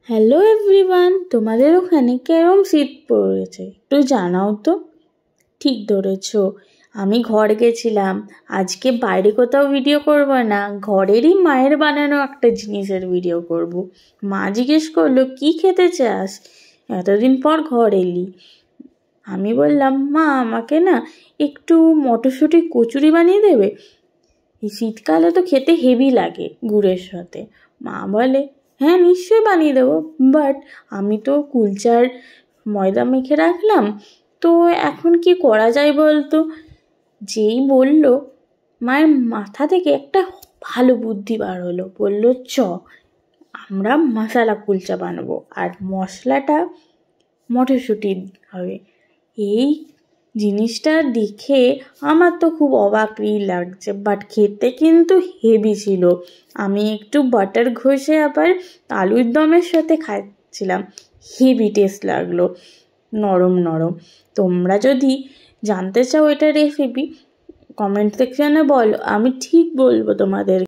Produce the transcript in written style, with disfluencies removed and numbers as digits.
Hello everyone, তোমাদের ওখানে কেরম শীত পড়েছে একটু জানাও তো। ঠিক ধরেছো, আমি ঘর গেছিলাম। আজকে বাইরে কোথাও ভিডিও করব না, ঘরেরই মায়ের বানানো একটা জিনিসের ভিডিও করব। মা জিজ্ঞেস করলো কি খেতে চাস, এতদিন পর ঘর এলি। আমি বললাম মা আমাকে না একটু মটরশুঁটি কচুরি বানিয়ে দেবে, এই শীতকালে তো খেতে হেভি লাগে গুড়ের সাথে। মা বলে হ্যাঁ নিশ্চয়ই বানিয়ে দেবো, বাট আমি তো কুলচার ময়দা মেখে রাখলাম, তো এখন কি করা যায় বলতো। যেই বলল, মায়ের মাথা থেকে একটা ভালো বুদ্ধি বার হলো। বললো আমরা মশালা কুলচা বানাবো, আর মশলাটা মটরশুঁটি হবে। এই জিনিসটা দেখে আমার তো খুব অবাকই লাগছে, বাট খেতে কিন্তু হেভি ছিল। আমি একটু বাটার ঘষে আবার আলুর দমের সাথে খাচ্ছিলাম, হেভি টেস্ট লাগলো, নরম নরম। তোমরা যদি জানতে চাও এটা রেসিপি, কমেন্ট সেকশানে বলো, আমি ঠিক বলবো তোমাদের।